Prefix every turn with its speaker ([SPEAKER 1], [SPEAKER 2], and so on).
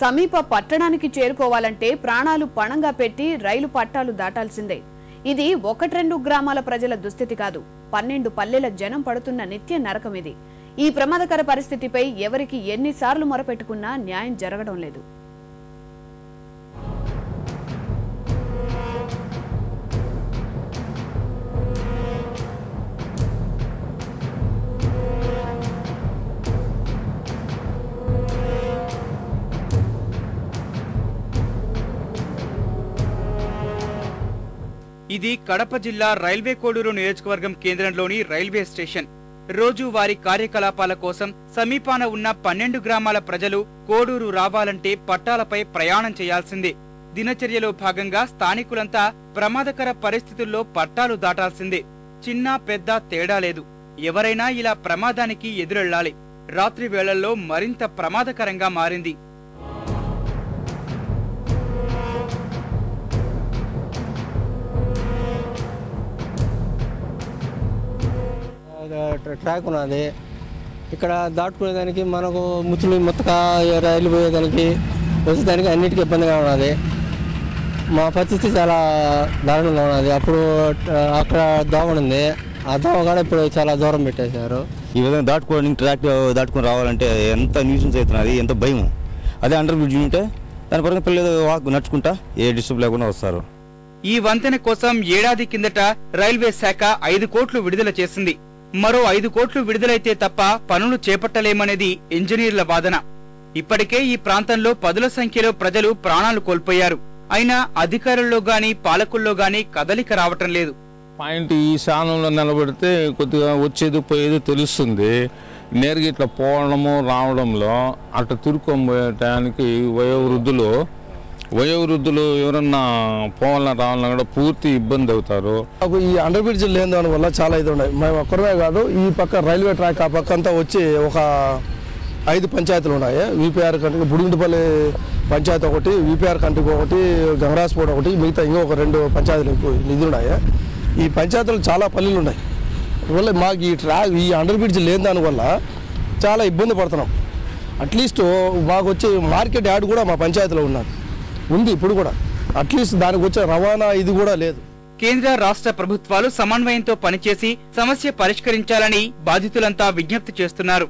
[SPEAKER 1] సమీప పట్టణానికి చేరుకోవాలంటే ప్రాణాలు పణంగా పెట్టి రైలు పట్టాలు దాటాల్సిందే. ఇది 1-2 గ్రామాల ప్రజల దుస్థితి కాదు, 12 పల్లెల జనం పడుతున్న నిత్య నరకం ఇది. ఈ ప్రమాదకర పరిస్థితిపై ఎవరికి ఎన్నిసార్లు మొరపెట్టుకున్నా న్యాయం జరగడం లేదు.
[SPEAKER 2] ఇది కడప జిల్లా రైల్వే కోడూరు నియోజకవర్గం కేంద్రంలోని రైల్వే స్టేషన్. రోజు వారి కార్యకలాపాల కోసం సమీపాన ఉన్న 12 గ్రామాల ప్రజలు కోడూరు రావాలంటే పట్టాలపై ప్రయాణం చేయాల్సిందే. దినచర్యలో భాగంగా స్థానికులంతా ప్రమాదకర పరిస్థితుల్లో పట్టాలు దాటాల్సిందే. చిన్న పెద్ద తేడా లేదు, ఎవరైనా ఇలా ప్రమాదానికి ఎదురెళ్లాలి. రాత్రి వేళల్లో మరింత ప్రమాదకరంగా మారింది.
[SPEAKER 3] ట్రాక్ ఉన్నది, ఇక్కడ దాటుకునేదానికి మనకు ముచ్చులు మొత్తగా రైలు పోయేదానికి వచ్చేదానికి అన్నిటికీ ఇబ్బందిగా ఉన్నది. మా పరిస్థితి చాలా దారుణంగా ఉన్నది. అప్పుడు అక్కడ దోమ ఉంది, ఆ దోమ కూడా ఇప్పుడు చాలా దూరం పెట్టేశారు.
[SPEAKER 4] ఈ విధంగా దాటుకోవడానికి ట్రాక్ దాటుకుని రావాలంటే ఎంత న్యూసెన్స్ అవుతున్నది, ఎంత భయం. అదే అండర్ బ్రిడ్జ్ ఉంటే దాని పరంగా పిల్లలు వాక్ నడుచుకుంటా ఏ డిస్టర్బ్ లేకుండా వస్తారు.
[SPEAKER 2] ఈ వంతెన కోసం ఏడాది కిందట రైల్వే శాఖ 5 కోట్లు విడుదల చేసింది. మరో 5 కోట్లు విడుదలైతే తప్ప పనులు చేపట్టలేమనేది ఇంజనీర్ల వాదన. ఇప్పటికే ఈ ప్రాంతంలో పదుల సంఖ్యలో ప్రజలు ప్రాణాలు కోల్పోయారు. అయినా అధికారుల్లో గాని పాలకుల్లో గాని కదలిక రావటం లేదు.
[SPEAKER 5] పాయింట్ ఈ స్థానంలో నిలబడితే కొద్దిగా వచ్చేది పోయేది తెలుస్తుంది. నేరుగా ఇట్లా పోవడము రావడంలో అట్లా తిరుక్కోబోయటానికి వయోవృద్ధులు ఎవరన్నా పోవాలన్నా రావాలన్నా కూడా పూర్తి ఇబ్బంది అవుతారు.
[SPEAKER 6] ఈ అండర్ బ్రిడ్జ్ లేని దాని వల్ల చాలా ఇది ఉన్నాయి. మేము ఒక్కడమే కాదు, ఈ పక్క రైల్వే ట్రాక్ ఆ పక్క అంతా వచ్చి ఒక 5 పంచాయతీలు ఉన్నాయి. విపిఆర్ కంటికి బుడిగుంటిపల్లి పంచాయతీ ఒకటి, విపిఆర్ కంటికి ఒకటి, గంగరాజ్పూర్ ఒకటి, మిగతా ఇంకొక 2 పంచాయతీలు నిధులు ఉన్నాయి. ఈ పంచాయతీలు చాలా పల్లెలు ఉన్నాయి. అందువల్ల మాకు ఈ అండర్ బ్రిడ్జ్ లేని దానివల్ల చాలా ఇబ్బంది పడుతున్నాం. అట్లీస్ట్ మాకు వచ్చే మార్కెట్ యార్డ్ కూడా మా పంచాయతీలో ఉంది ఇప్పుడు కూడా. అట్లీస్ట్ దానికి వచ్చే రవాణా ఇది కూడా లేదు.
[SPEAKER 2] కేంద్ర రాష్ట్ర ప్రభుత్వాలు సమన్వయంతో పనిచేసి సమస్య పరిష్కరించాలని బాధితులంతా విజ్ఞప్తి చేస్తున్నారు.